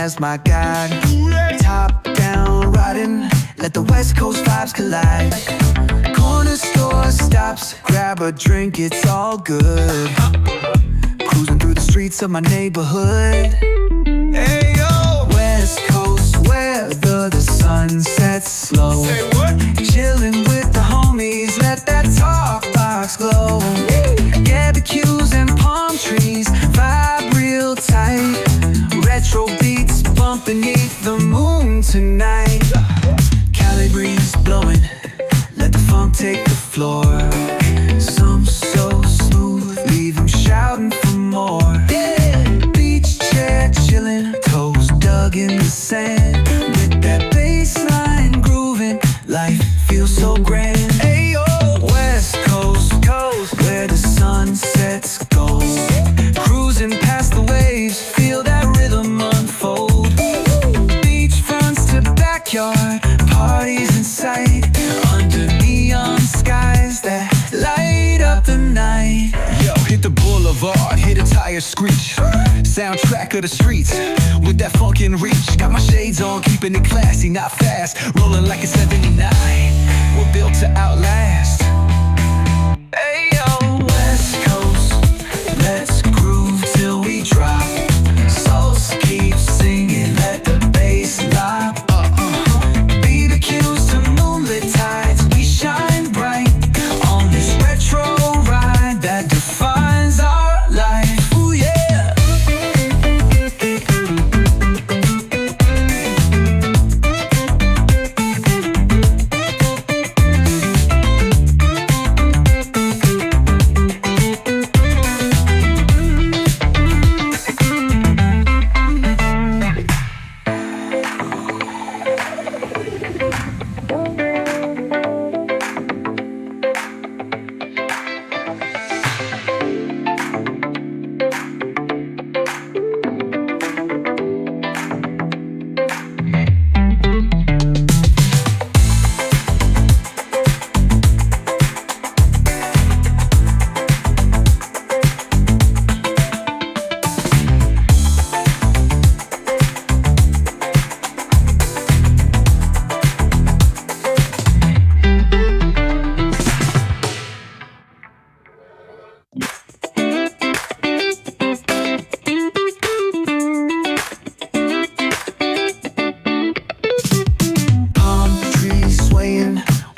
as my guide. Top down riding, let the West Coast vibes collide. Corner store stops, grab a drink, it's all good. Cruising through the streets of my neighborhood. Hey yo! West Coast weather, the sun sets slow. Say what? Chilling with the homies, let that talk box glow. Barbecues and palm trees, vibe real tight. Retro beats bump beneath the moon tonight. Cali breeze blowing, let the funk take the floor. Some so smooth, leave them shouting for more. Beach chair chilling, toes dug in the sand. With that bass line grooving, life feels so grand. Ayo, West Coast, where the sun sets gold. Cruising past the waves, feel that rhythm unfold. Beachfronts to backyard, parties in sight. Under neon skies that light up the night. Yo, hit the boulevard, hit a tire screech. Soundtrack of the streets, with that funkin' reach. Got my shades on, keeping it classy, not fast. Rolling like a 79, we're built to outlast. Hey yo, West Coast, let's groove till we drop. Souls keep singing, let the bass lop. BBQs to moonlit tides, we shine bright on this retro ride that defines our life. Ooh yeah.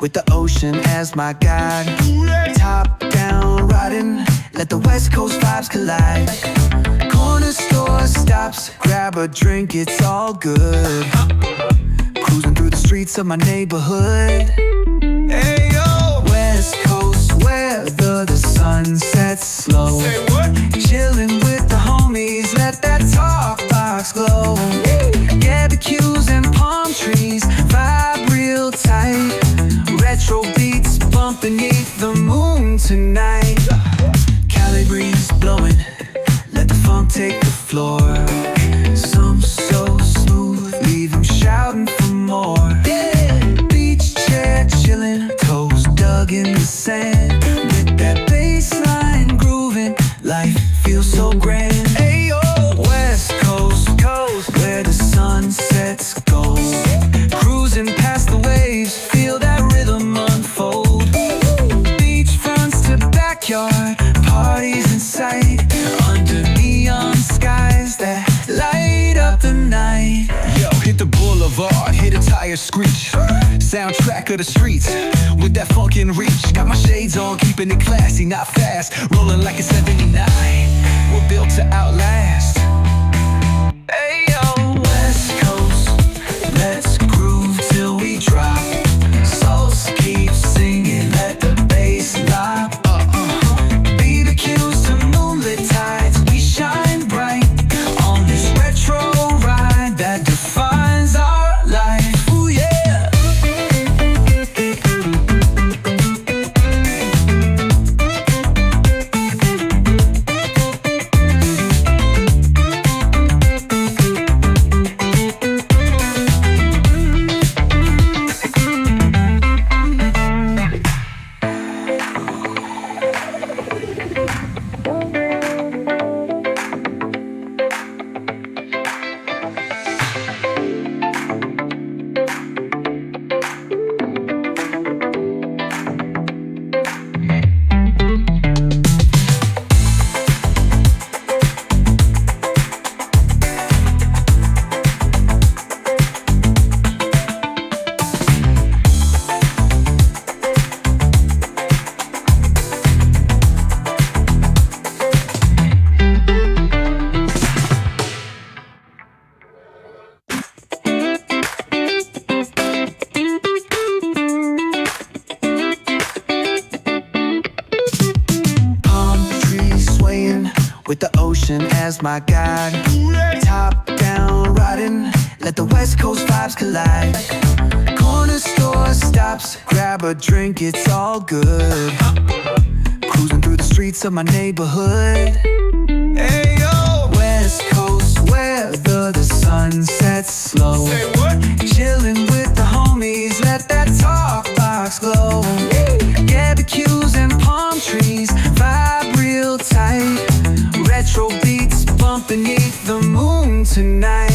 With the ocean as my guide. Top down riding, let the West Coast vibes collide. Corner store stops, grab a drink, it's all good. Cruising through the streets of my neighborhood. Hey yo! West Coast weather, the sun sets slow. Say what? Chilling with the homies, let that talk box glow. Barbecues and palm trees, vibe real tight. Retro beats bump beneath the moon tonight. Cali breeze blowing, let the funk take the floor. Some so smooth, leave them shouting for more. Beach chair chilling, toes dug in the sand. With that bass line grooving, life feels so grand. Ayo, West Coast, where the sun sets gold. Cruising past the waves, feel that rhythm unfold. Beachfronts to backyard, parties in sight. Under neon skies that light up the night. Yo, hit the boulevard, hit a tire screech. Soundtrack of the streets, with that funkin' reach. Got my shades on, keeping it classy, not fast. Rolling like a 79, we're built to outlast. Hey yo, West Coast, let's groove till we drop. Souls keep singing, let the bass lop. BBQs to moonlit tides, we shine bright on this retro ride that defines our life. Ooh yeah. ocean as my guide. Top down riding, let the West Coast vibes collide. Corner store stops, grab a drink, it's all good. Cruising through the streets of my neighborhood. Hey yo, West Coast weather, the sun sets slow. say what? Chillin' with the homies, let that talk box glow. Barbecues and palm trees, vibe real tight. Retro beats bump beneath the moon tonight.